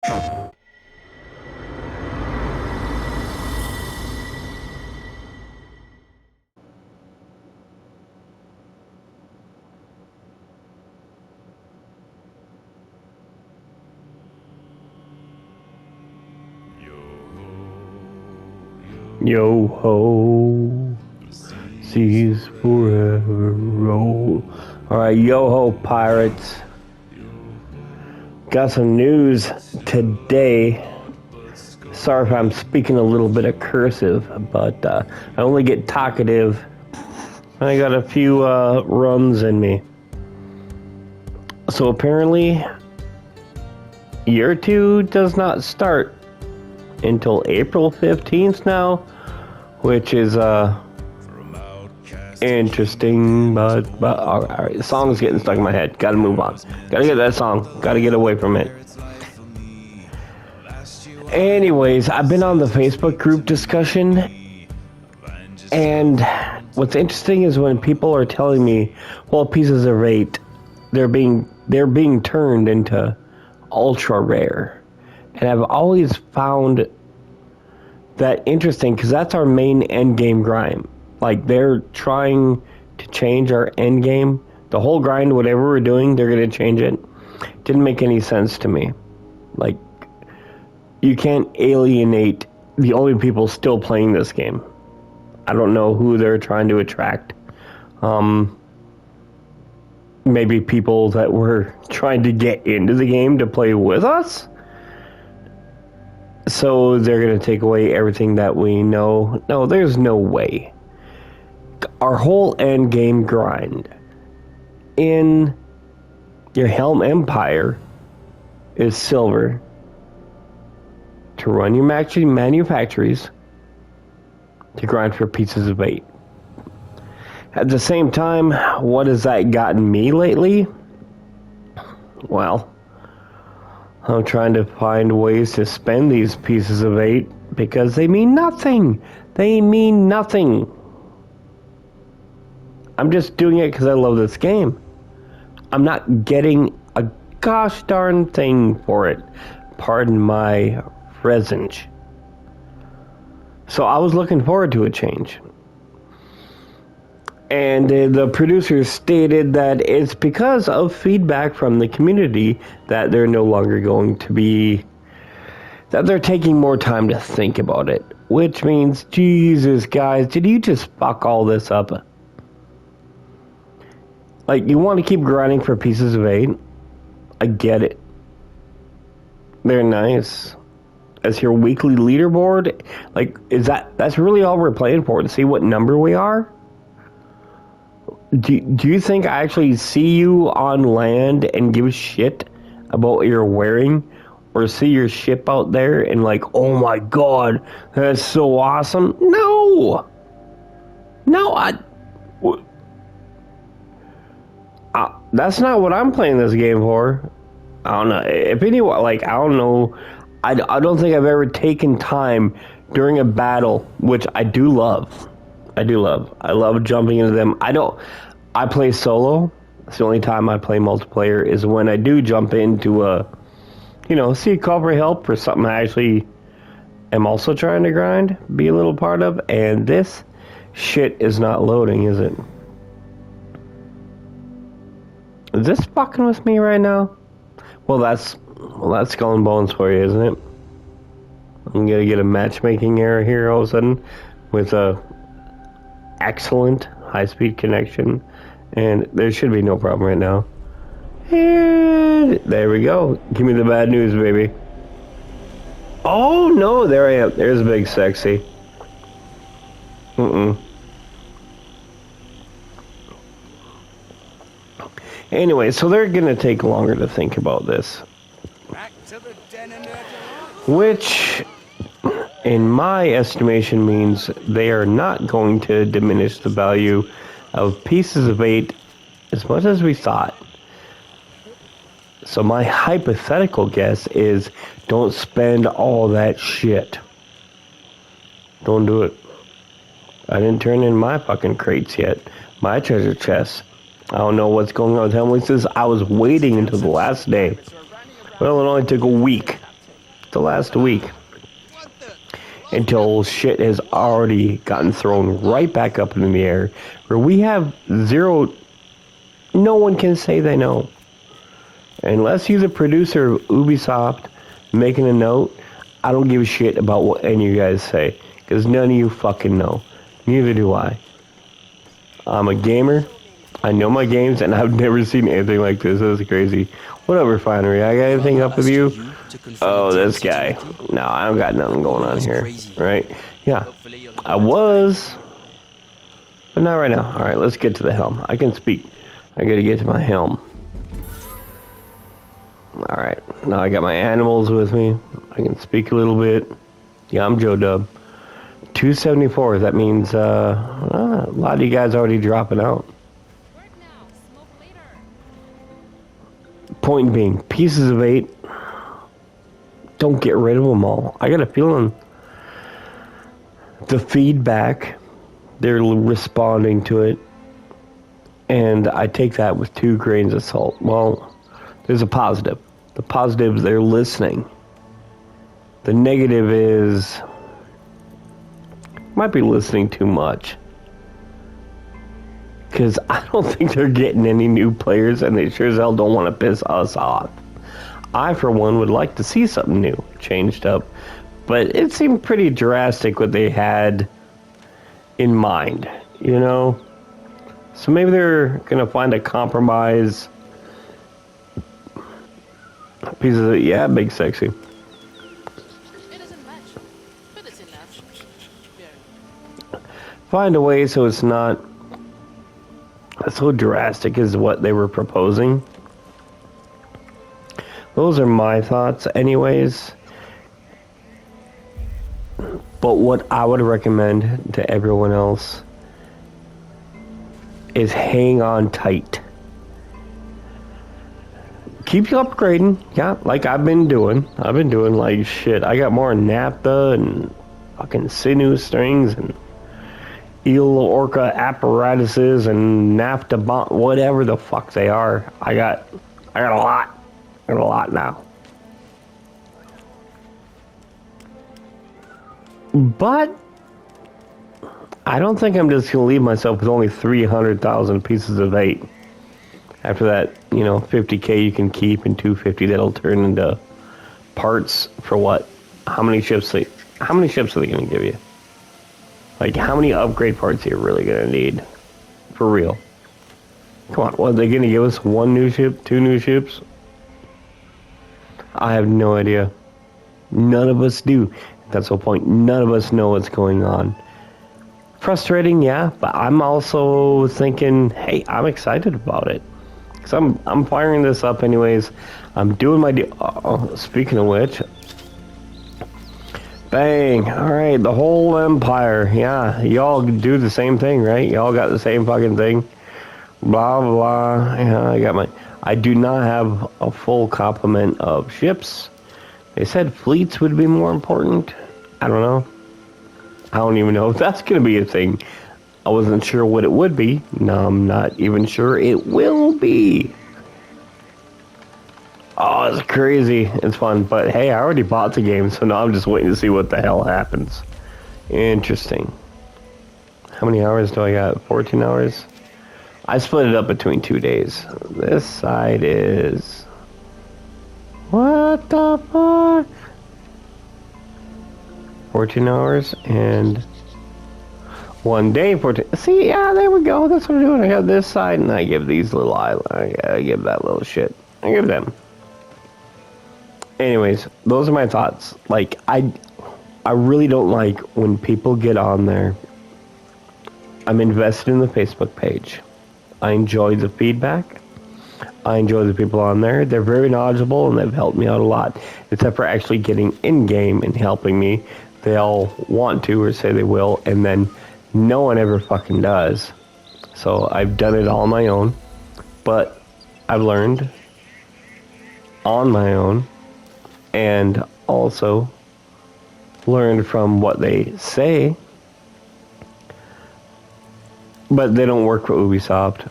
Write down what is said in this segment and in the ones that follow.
Yo ho, seas forever roll. Alright, yo ho, pirates. Got some news today. Sorry if I'm speaking a little bit of cursive, but I only get talkative. I got a few runs in me. So apparently, year 2 does not start until April 15th now, which is interesting, but all right, the song's getting stuck in my head. Gotta move on. Gotta get that song. Gotta get away from it. Anyways, I've been on the Facebook group discussion, and what's interesting is when people are telling me, well, Pieces of 8, they're being turned into ultra rare. And I've always found that interesting because that's our main end game grind. Like, they're trying to change our end game. The whole grind, whatever we're doing, they're going to change it. Didn't make any sense to me. Like, you can't alienate the only people still playing this game. I don't know who they're trying to attract. Maybe people that were trying to get into the game to play with us? So they're going to take away everything that we know? No, there's no way. Our whole end game grind in your Helm Empire is silver. To run your manufactories, to grind for Pieces of 8. At the same time, what has that gotten me lately? Well, I'm trying to find ways to spend these Pieces of 8 because they mean nothing. They mean nothing. I'm just doing it because I love this game. I'm not getting a gosh darn thing for it. Pardon my French. So I was looking forward to a change. And the producers stated that it's because of feedback from the community that they're no longer going to be... that they're taking more time to think about it. Which means, Jesus, guys, did you just fuck all this up? Like, you want to keep grinding for Pieces of 8? I get it. They're nice. As your weekly leaderboard? Like, that's really all we're playing for? To see what number we are? Do you think I actually see you on land and give a shit about what you're wearing? Or see your ship out there and like, oh my god, that's so awesome? No! That's not what I'm playing this game for. I don't know. If anyone, like, I don't know. I don't think I've ever taken time during a battle, which I do love. I love jumping into them. I play solo. It's the only time I play multiplayer is when I do jump into see a call for help or something I actually am also trying to grind, be a little part of, and this shit is not loading, is it? Is this fucking with me right now? Well, that's Skull and Bones for you, isn't it? I'm gonna get a matchmaking error here all of a sudden with a excellent high-speed connection, and there should be no problem right now. And there we go. Give me the bad news, baby. Oh no, there I am. There's Big Sexy. Anyway, so they're gonna take longer to think about this. Which, in my estimation, means they are not going to diminish the value of Pieces of 8 as much as we thought. So my hypothetical guess is don't spend all that shit. Don't do it. I didn't turn in my fucking crates yet. My treasure chest. I don't know what's going on with Helmley. Says I was waiting until the last day. Well, it only took a week. to last a week until shit has already gotten thrown right back up in the air where we have zero. No one can say they know. Unless you're the producer of Ubisoft making a note, I don't give a shit about what any of you guys say. Because none of you fucking know. Neither do I. I'm a gamer. I know my games, and I've never seen anything like this. This is crazy. What up, Refinery? I got anything up with you? Oh, this guy. No, I don't got nothing going on here. Right? Yeah. I was. But not right now. Alright, let's get to the helm. I can speak. I gotta get to my helm. Alright. Now I got my animals with me. I can speak a little bit. Yeah, I'm Joe Dub. 274. That means a lot of you guys already dropping out. Point being, pieces of 8. Don't get rid of them all. I got a feeling the feedback, they're responding to it, and I take that with 2 grains of salt. Well, there's a positive. The positive is they're listening. The negative is might be listening too much. Because I don't think they're getting any new players, and they sure as hell don't want to piss us off. I, for one, would like to see something new, changed up. But it seemed pretty drastic what they had in mind, you know? So maybe they're going to find a compromise. Pieces of, yeah, big sexy. It doesn't match, but it's enough. Find a way so it's not so drastic as what they were proposing. Those are my thoughts anyways. But what I would recommend to everyone else is hang on tight. Keep you upgrading, yeah, like I've been doing. I've been doing like shit. I got more naphtha and fucking sinew strings and eel orca apparatuses and naphtha bomb, whatever the fuck they are. I got a lot. I got a lot now. But I don't think I'm just gonna leave myself with only 300,000 pieces of 8. After that, you know, 50k you can keep and 250 that'll turn into parts for what? How many ships are they gonna give you? Like, how many upgrade parts are you really gonna need? For real. Come on, what, are they gonna give us 1 new ship, 2 new ships? I have no idea. None of us do. That's the point. None of us know what's going on. Frustrating, yeah, but I'm also thinking, hey, I'm excited about it. Because I'm firing this up anyways. I'm doing my deal. Speaking of which, bang. Alright, the whole empire. Yeah, y'all do the same thing, right? Y'all got the same fucking thing. Blah, blah. Yeah, I do not have a full complement of ships. They said fleets would be more important. I don't know. I don't even know if that's going to be a thing. I wasn't sure what it would be. No, I'm not even sure it will be. Oh, it's crazy. It's fun. But hey, I already bought the game, so now I'm just waiting to see what the hell happens. Interesting. How many hours do I got? 14 hours? I split it up between 2 days. This side is... What the fuck? 14 hours and 1 day. 14. See, yeah, there we go. That's what I'm doing. I got this side, and I give these little islands. I give that little shit. I give them. Anyways, those are my thoughts. Like, I really don't like when people get on there. I'm invested in the Facebook page. I enjoy the feedback. I enjoy the people on there. They're very knowledgeable, and they've helped me out a lot. Except for actually getting in-game and helping me. They all want to or say they will, and then no one ever fucking does. So I've done it all on my own. But I've learned on my own, and also learned from what they say. But they don't work for Ubisoft.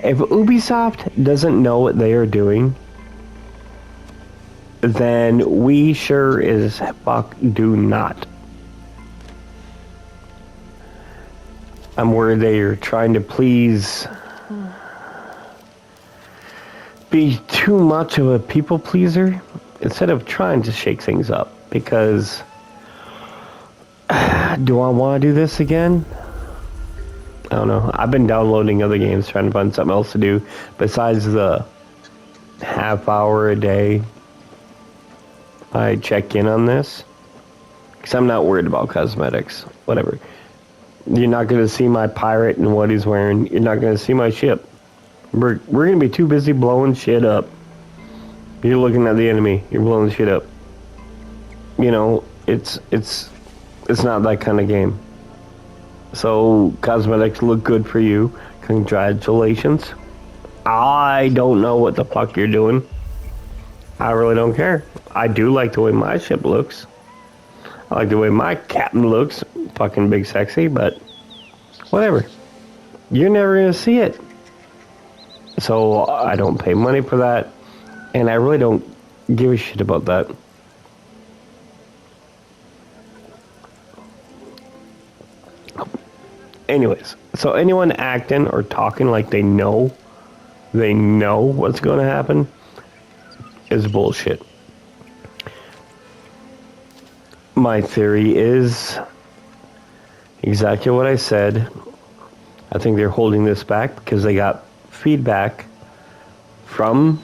If Ubisoft doesn't know what they are doing, then we sure as fuck do not. I'm worried they are trying to please, be too much of a people pleaser instead of trying to shake things up. Because do I want to do this again? I don't know. I've been downloading other games trying to find something else to do besides the half hour a day I check in on this. Because I'm not worried about cosmetics. Whatever. You're not going to see my pirate and what he's wearing. You're not going to see my ship. We're going to be too busy blowing shit up. You're looking at the enemy. You're blowing shit up. You know, it's not that kind of game. So, cosmetics look good for you. Congratulations. I don't know what the fuck you're doing. I really don't care. I do like the way my ship looks. I like the way my captain looks. Fucking big sexy, but whatever. You're never gonna see it. So, I don't pay money for that. And I really don't give a shit about that. Anyways, so anyone acting or talking like they know what's going to happen is bullshit. My theory is exactly what I said. I think they're holding this back because they got feedback from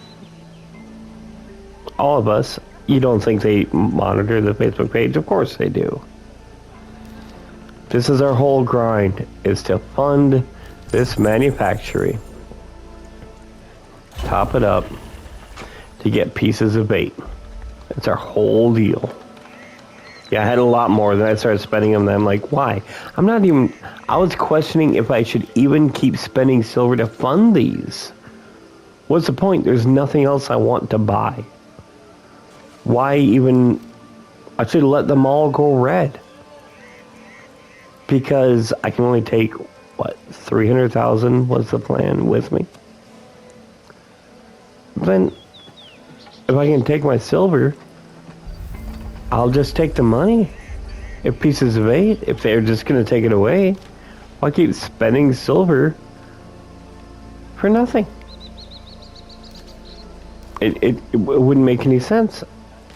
all of us. You don't think they monitor the Facebook page? Of course they do. This is our whole grind, is to fund this manufactory, top it up, to get pieces of bait. That's our whole deal. Yeah, I had a lot more, then I started spending them, then I'm like, why? I was questioning if I should even keep spending silver to fund these. What's the point? There's nothing else I want to buy. Why even? I should let them all go red. Because I can only take, 300,000 was the plan with me. Then, if I can take my silver, I'll just take the money. If pieces of 8, if they're just going to take it away, why keep spending silver for nothing? It wouldn't make any sense.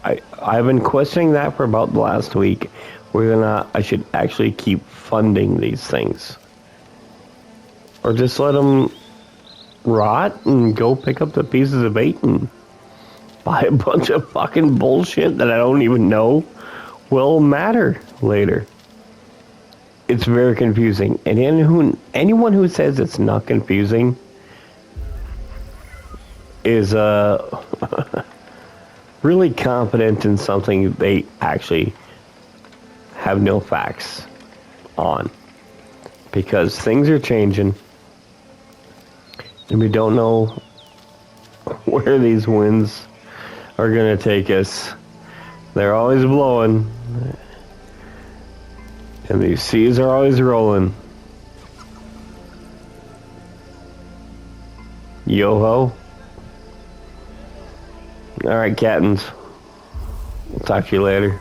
I've been questioning that for about the last week. Whether or not I should actually keep funding these things. Or just let them rot and go pick up the pieces of bait and buy a bunch of fucking bullshit that I don't even know will matter later. It's very confusing. And anyone who says it's not confusing is really confident in something they actually have no facts on, because things are changing and we don't know where these winds are going to take us. They're always blowing and these seas are always rolling. Yo-ho. Alright, captains, we'll talk to you later.